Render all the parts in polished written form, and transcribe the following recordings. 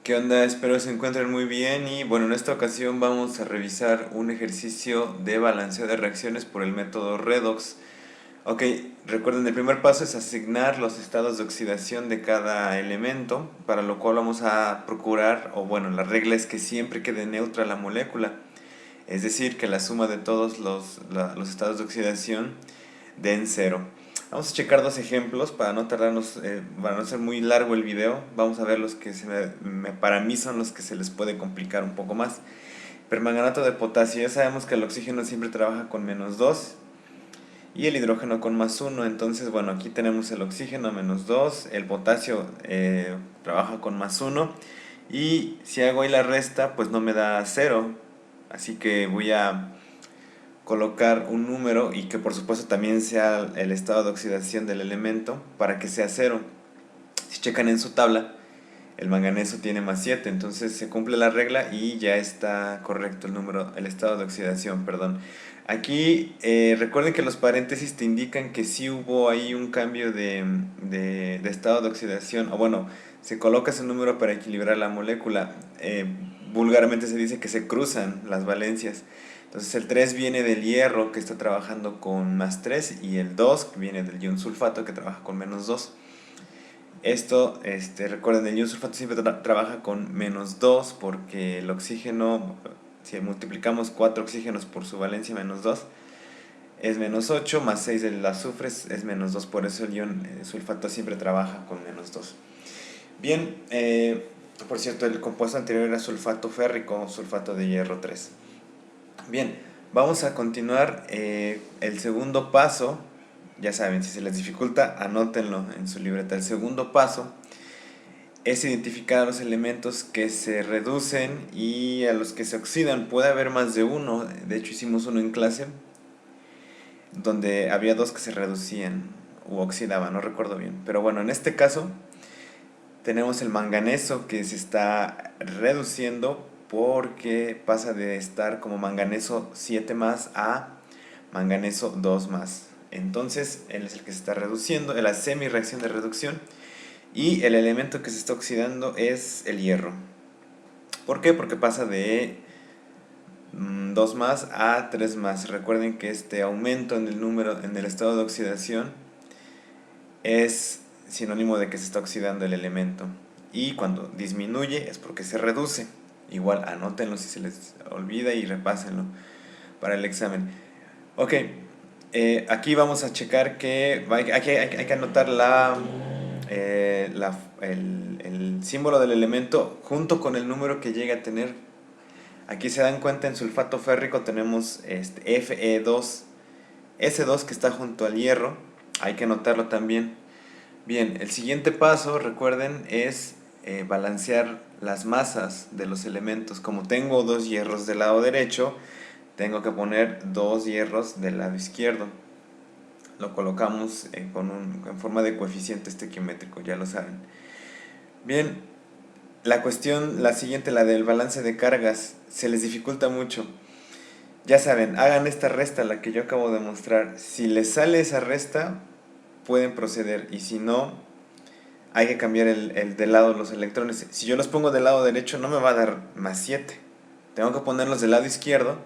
¿Qué onda? Espero se encuentren muy bien y bueno, en esta ocasión vamos a revisar un ejercicio de balanceo de reacciones por el método Redox. Ok, recuerden, el primer paso es asignar los estados de oxidación de cada elemento, para lo cual vamos a procurar, o bueno, la regla es que siempre quede neutra la molécula, es decir, que la suma de todos los estados de oxidación den cero. Vamos a checar dos ejemplos para no tardarnos, para no ser muy largo el video. Vamos a ver los que para mí son los que se les puede complicar un poco más. Permanganato de potasio, ya sabemos que el oxígeno siempre trabaja con -2 y el hidrógeno con +1. Entonces, bueno, aquí tenemos el oxígeno -2, el potasio trabaja con +1 y si hago ahí la resta, pues no me da 0. Así que voy a colocar un número y que por supuesto también sea el estado de oxidación del elemento para que sea 0. Si checan en su tabla, el manganeso tiene +7, entonces se cumple la regla y ya está correcto el número, el estado de oxidación, perdón. Aquí recuerden que los paréntesis te indican que sí hubo ahí un cambio de estado de oxidación, o bueno, se coloca ese número para equilibrar la molécula. Vulgarmente se dice que se cruzan las valencias. Entonces el 3 viene del hierro, que está trabajando con +3, y el 2 viene del ion sulfato, que trabaja con -2. Esto, recuerden, el ion sulfato siempre trabaja con -2 porque el oxígeno, si multiplicamos 4 oxígenos por su valencia -2, es -8, más 6 del azufre es -2, por eso el ion sulfato siempre trabaja con -2. Bien, por cierto, el compuesto anterior era sulfato férrico, sulfato de hierro 3. Bien, vamos a continuar el segundo paso. Ya saben, si se les dificulta, anótenlo en su libreta. El segundo paso es identificar a los elementos que se reducen y a los que se oxidan. Puede haber más de uno, de hecho hicimos uno en clase, donde había dos que se reducían u oxidaban, no recuerdo bien. Pero bueno, en este caso tenemos el manganeso que se está reduciendo porque pasa de estar como manganeso 7 más a manganeso 2 más. Entonces, él es el que se está reduciendo, la semi-reacción de reducción. Y el elemento que se está oxidando es el hierro. ¿Por qué? Porque pasa de 2 más a 3 más. Recuerden que este aumento en el número, en el estado de oxidación, es sinónimo de que se está oxidando el elemento. Y cuando disminuye es porque se reduce. Igual anótenlo si se les olvida y repásenlo para el examen. Ok, aquí vamos a checar que hay que anotar el símbolo del elemento junto con el número que llegue a tener. Aquí se dan cuenta, en sulfato férrico tenemos Fe2, S2 que está junto al hierro, hay que anotarlo también. Bien, el siguiente paso, recuerden, es balancear las masas de los elementos. Como tengo dos hierros del lado derecho, tengo que poner dos hierros del lado izquierdo. Lo colocamos en forma de coeficiente estequiométrico, ya lo saben. Bien, la cuestión, la siguiente, la del balance de cargas, se les dificulta mucho. Ya saben, hagan esta resta, la que yo acabo de mostrar. Si les sale esa resta, pueden proceder, y si no, hay que cambiar el del lado de los electrones. Si yo los pongo del lado derecho, no me va a dar +7. Tengo que ponerlos del lado izquierdo,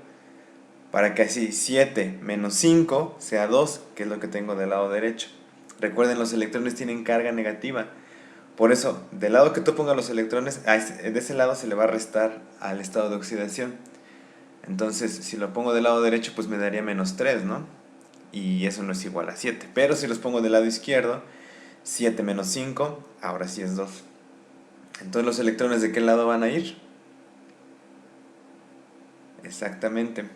para que así 7 menos 5 sea 2, que es lo que tengo del lado derecho. Recuerden, los electrones tienen carga negativa. Por eso, del lado que tú pongas los electrones, de ese lado se le va a restar al estado de oxidación. Entonces, si lo pongo del lado derecho, pues me daría -3, ¿no? Y eso no es igual a 7. Pero si los pongo del lado izquierdo, 7 menos 5, ahora sí es 2. Entonces, ¿los electrones de qué lado van a ir? Exactamente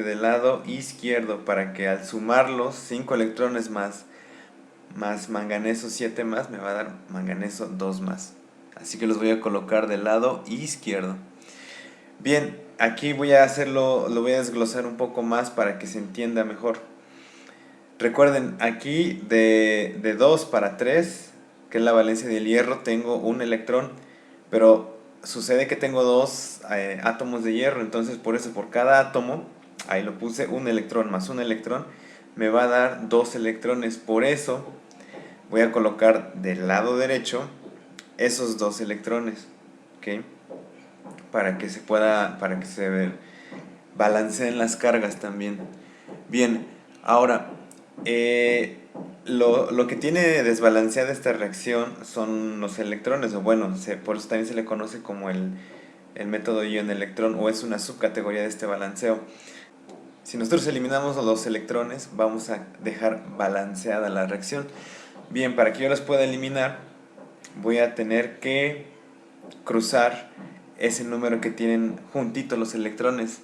del lado izquierdo, para que al sumarlos 5 electrones más manganeso 7 más, me va a dar manganeso 2 más. Así que los voy a colocar del lado izquierdo. Bien, aquí voy a hacerlo, lo voy a desglosar un poco más para que se entienda mejor. Recuerden, aquí de 2 para 3, que es la valencia del hierro, tengo un electrón, pero sucede que tengo dos átomos de hierro, entonces por eso por cada átomo, ahí lo puse, un electrón más un electrón, me va a dar 2 electrones. Por eso voy a colocar del lado derecho esos dos electrones, ¿ok? Para que se balanceen las cargas también. Bien, ahora, lo que tiene desbalanceada esta reacción son los electrones, o bueno, por eso también se le conoce como el método ion-electrón, o es una subcategoría de este balanceo. Si nosotros eliminamos los electrones, vamos a dejar balanceada la reacción. Bien, para que yo los pueda eliminar, voy a tener que cruzar ese número que tienen juntitos los electrones.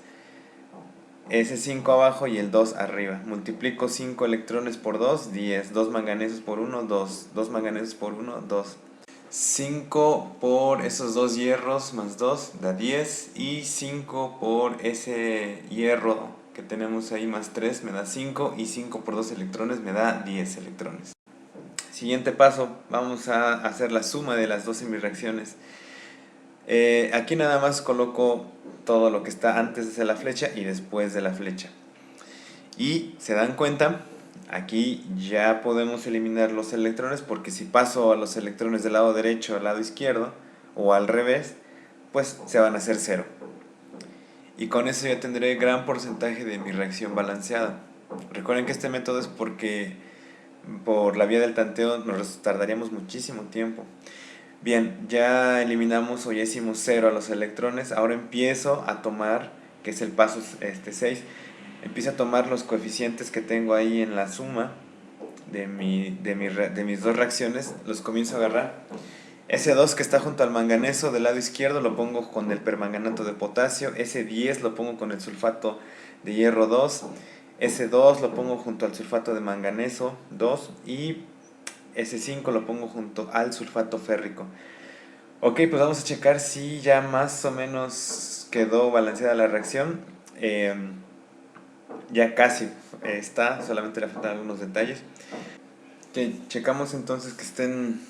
Ese 5 abajo y el 2 arriba. Multiplico 5 electrones por 2, 10. 2 manganesos por 1, 2. 2 manganesos por 1, 2. 5 por esos dos hierros más 2 da 10. Y 5 por ese hierro que tenemos ahí más 3 me da 5. Y 5 por 2 electrones me da 10 electrones. Siguiente paso, vamos a hacer la suma de las dos semireacciones. Aquí nada más coloco todo lo que está antes de la flecha y después de la flecha. Y se dan cuenta, aquí ya podemos eliminar los electrones, porque si paso a los electrones del lado derecho al lado izquierdo o al revés, pues se van a hacer cero. Y con eso ya tendré gran porcentaje de mi reacción balanceada. Recuerden que este método es porque por la vía del tanteo nos tardaríamos muchísimo tiempo. Bien, ya eliminamos o ya hicimos 0 a los electrones. Ahora empiezo a tomar, que es el paso 6, empiezo a tomar los coeficientes que tengo ahí en la suma de mis dos reacciones, los comienzo a agarrar. Ese 2 que está junto al manganeso del lado izquierdo lo pongo con el permanganato de potasio. Ese 10 lo pongo con el sulfato de hierro 2. Ese 2 lo pongo junto al sulfato de manganeso 2. Y ese 5 lo pongo junto al sulfato férrico. Ok, pues vamos a checar si ya más o menos quedó balanceada la reacción. Ya casi está, solamente le faltan algunos detalles. Okay, checamos entonces que estén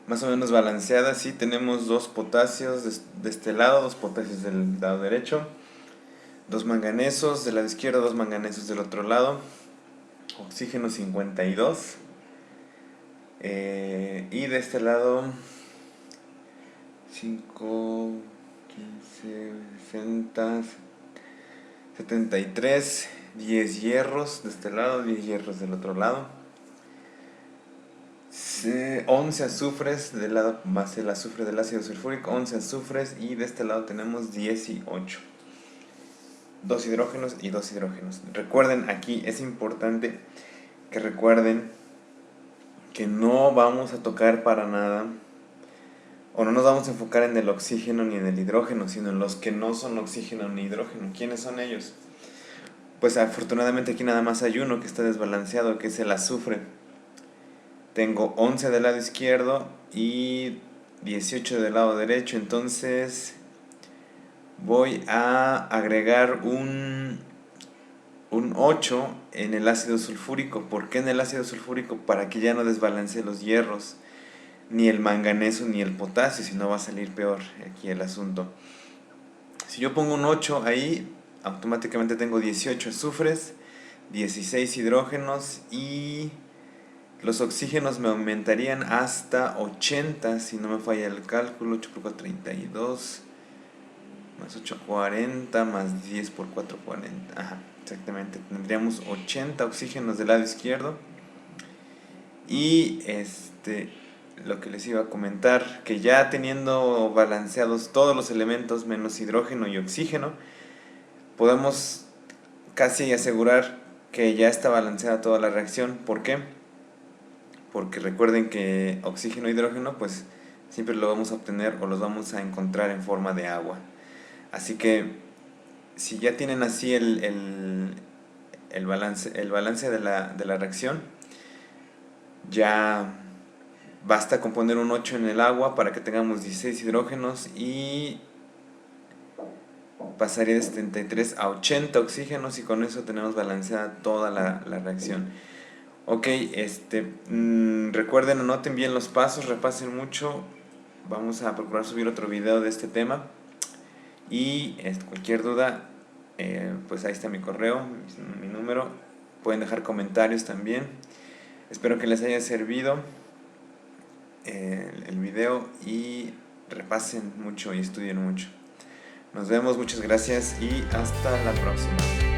más o menos balanceadas. Sí, tenemos 2 potasios de este lado, 2 potasios del lado derecho, 2 manganesos del lado izquierdo, 2 manganesos del otro lado, oxígeno 52. Y de este lado 5, 15, 60, 73, 10 hierros de este lado, 10 hierros del otro lado, 11 azufres del lado más el azufre del ácido sulfúrico, 11 azufres, y de este lado tenemos 18. 2 hidrógenos y 2 hidrógenos. Recuerden, aquí es importante que recuerden que no vamos a tocar para nada, o no nos vamos a enfocar en el oxígeno ni en el hidrógeno, sino en los que no son oxígeno ni hidrógeno. ¿Quiénes son ellos? Pues afortunadamente aquí nada más hay uno que está desbalanceado, que es el azufre. Tengo 11 del lado izquierdo y 18 del lado derecho, entonces voy a agregar un 8 en el ácido sulfúrico. ¿Por qué en el ácido sulfúrico? Para que ya no desbalancee los hierros, ni el manganeso ni el potasio, si no va a salir peor aquí el asunto. Si yo pongo un 8 ahí, automáticamente tengo 18 azufres, 16 hidrógenos, y los oxígenos me aumentarían hasta 80, si no me falla el cálculo. 8 por 4, 32, más 8, 40, más 10 por 4, 40. Ajá, exactamente, tendríamos 80 oxígenos del lado izquierdo. Y lo que les iba a comentar, que ya teniendo balanceados todos los elementos menos hidrógeno y oxígeno, podemos casi asegurar que ya está balanceada toda la reacción. ¿Por qué? Porque recuerden que oxígeno e hidrógeno pues siempre lo vamos a obtener o los vamos a encontrar en forma de agua. Así que si ya tienen así el balance de la reacción, ya basta con poner un 8 en el agua para que tengamos 16 hidrógenos y pasaría de 73 a 80 oxígenos, y con eso tenemos balanceada toda la reacción. Ok, recuerden, anoten bien los pasos, repasen mucho. Vamos a procurar subir otro video de este tema. Y cualquier duda, pues ahí está mi correo, mi número. Pueden dejar comentarios también. Espero que les haya servido. el video y repasen mucho y estudien mucho. Nos vemos, muchas gracias y hasta la próxima.